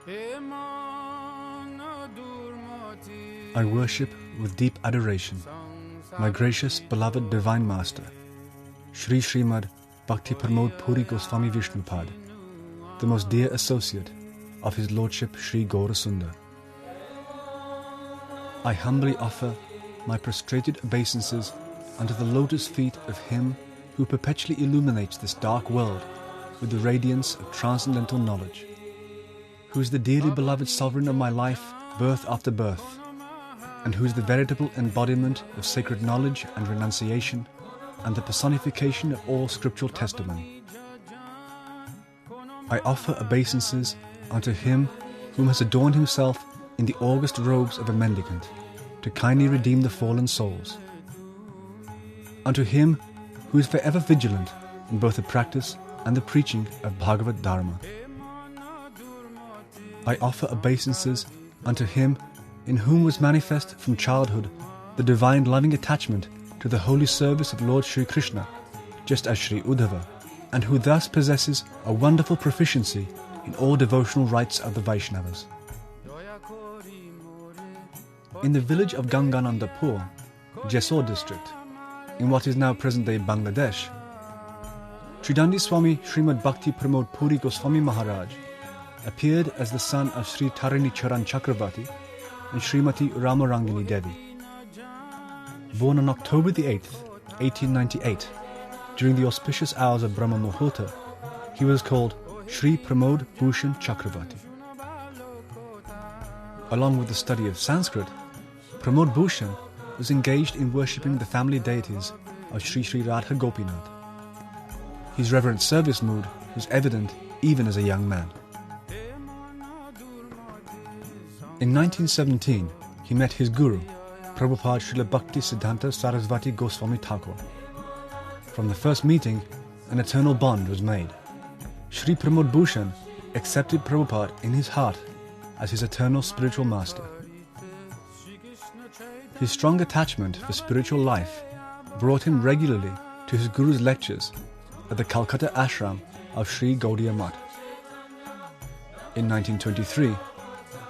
I worship with deep adoration my gracious, beloved Divine Master, Shri Srimad Bhakti Pramod Puri Goswami Vishnupad, the most dear associate of His Lordship Shri Gaurasundar. I humbly offer my prostrated obeisances unto the lotus feet of Him who perpetually illuminates this dark world with the radiance of transcendental knowledge, who is the dearly beloved sovereign of my life, birth after birth, and who is the veritable embodiment of sacred knowledge and renunciation, and the personification of all scriptural testimony. I offer obeisances unto Him whom has adorned Himself in the august robes of a mendicant, to kindly redeem the fallen souls. Unto Him who is forever vigilant in both the practice and the preaching of Bhagavad Dharma. I offer obeisances unto Him in whom was manifest from childhood the divine loving attachment to the holy service of Lord Sri Krishna, just as Sri Uddhava, and who thus possesses a wonderful proficiency in all devotional rites of the Vaishnavas. In the village of Ganganandapur, Jessore district, in what is now present-day Bangladesh, Tridandi Swami Srimad Bhakti Pramod Puri Goswami Maharaj appeared as the son of Sri Tarini Charan Chakravarti and Srimati Ramarangini Devi. Born on October the 8th, 1898, during the auspicious hours of Brahma Muhurta, he was called Sri Pramod Bhushan Chakravarti. Along with the study of Sanskrit, Pramod Bhushan was engaged in worshipping the family deities of Sri Sri Radha Gopinath. His reverent service mood was evident even as a young man. In 1917, he met his guru, Prabhupada Srila Bhakti Siddhanta Sarasvati Goswami Thakur. From the first meeting, an eternal bond was made. Sri Pramod Bhushan accepted Prabhupada in his heart as his eternal spiritual master. His strong attachment for spiritual life brought him regularly to his guru's lectures at the Calcutta ashram of Sri Gaudiya Math. In 1923,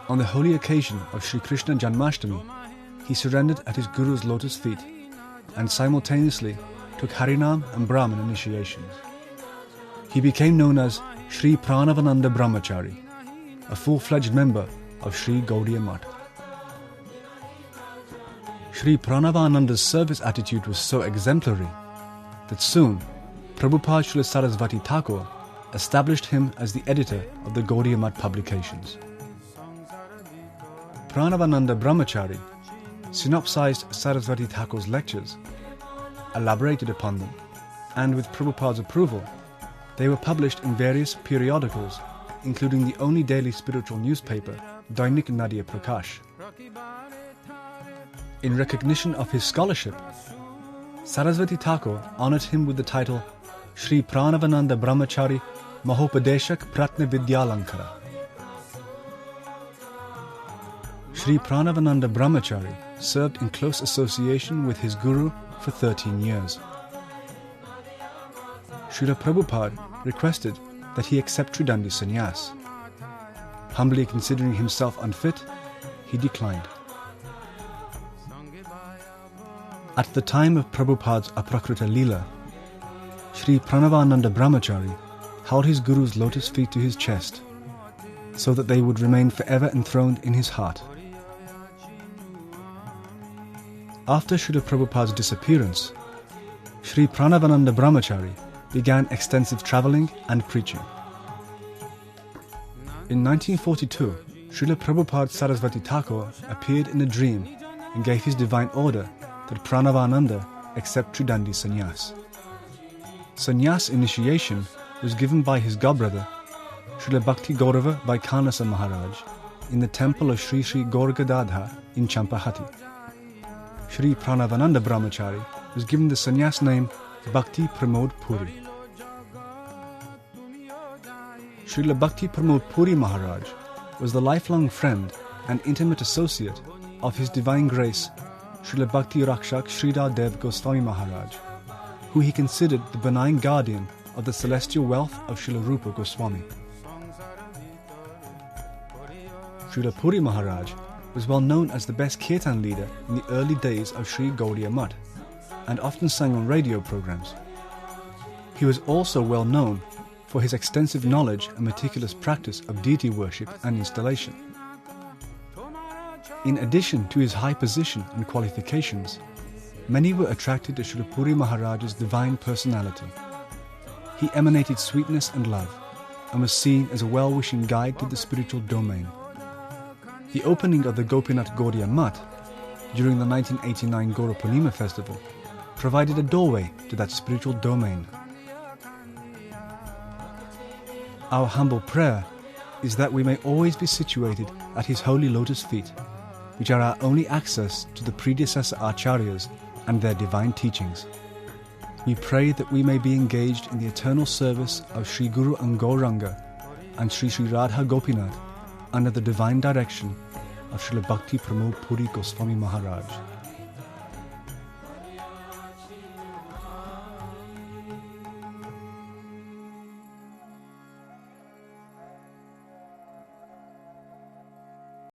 on the holy occasion of Sri Krishna Janmashtami, he surrendered at his guru's lotus feet and simultaneously took Harinam and Brahman initiations. He became known as Sri Pranavananda Brahmachari, a full-fledged member of Sri Gaudiya Math. Sri Pranavananda's service attitude was so exemplary that soon Prabhupada Srila Sarasvati Thakur established him as the editor of the Gaudiya Math publications. Pranavananda Brahmachari synopsized Sarasvati Thakur's lectures, elaborated upon them, and with Prabhupada's approval, they were published in various periodicals, including the only daily spiritual newspaper, Dainik Nadia Prakash. In recognition of his scholarship, Sarasvati Thakur honored him with the title Sri Pranavananda Brahmachari Mahopadeshak Pratna Vidyalankara. Sri Pranavananda Brahmachari served in close association with his guru for 13 years. Srila Prabhupada requested that he accept Tridandi sannyas. Humbly considering himself unfit, he declined. At the time of Prabhupada's Aprakrita Leela, Sri Pranavananda Brahmachari held his guru's lotus feet to his chest, so that they would remain forever enthroned in his heart. After Srila Prabhupada's disappearance, Sri Pranavananda Brahmachari began extensive travelling and preaching. In 1942, Srila Prabhupada Sarasvati Thakur appeared in a dream and gave his divine order that Pranavananda accept Tridandi sannyas. Sannyas initiation was given by his godbrother, Srila Bhakti Gaurava by Kanasa Maharaj, in the temple of Sri Sri Gauragadadha in Champahati. Sri Pranavananda Brahmachari was given the sannyas name Bhakti Pramod Puri. Srila Bhakti Pramod Puri Maharaj was the lifelong friend and intimate associate of His Divine Grace Srila Bhakti Rakshak Sridhar Dev Goswami Maharaj, who he considered the benign guardian of the celestial wealth of Srila Rupa Goswami. Srila Puri Maharaj was well known as the best kirtan leader in the early days of Sri Gaudiya Math and often sang on radio programs. He was also well known for his extensive knowledge and meticulous practice of deity worship and installation. In addition to his high position and qualifications, many were attracted to Srila Puri Maharaj's divine personality. He emanated sweetness and love and was seen as a well-wishing guide to the spiritual domain. The opening of the Gopinath Gaudiya Math during the 1989 Gaura Purnima festival provided a doorway to that spiritual domain. Our humble prayer is that we may always be situated at his holy lotus feet, which are our only access to the predecessor acharyas and their divine teachings. We pray that we may be engaged in the eternal service of Sri Guru Gauranga and Sri Sri Radha Gopinath under the divine direction of Srila Bhakti Pramod Puri Goswami Maharaj.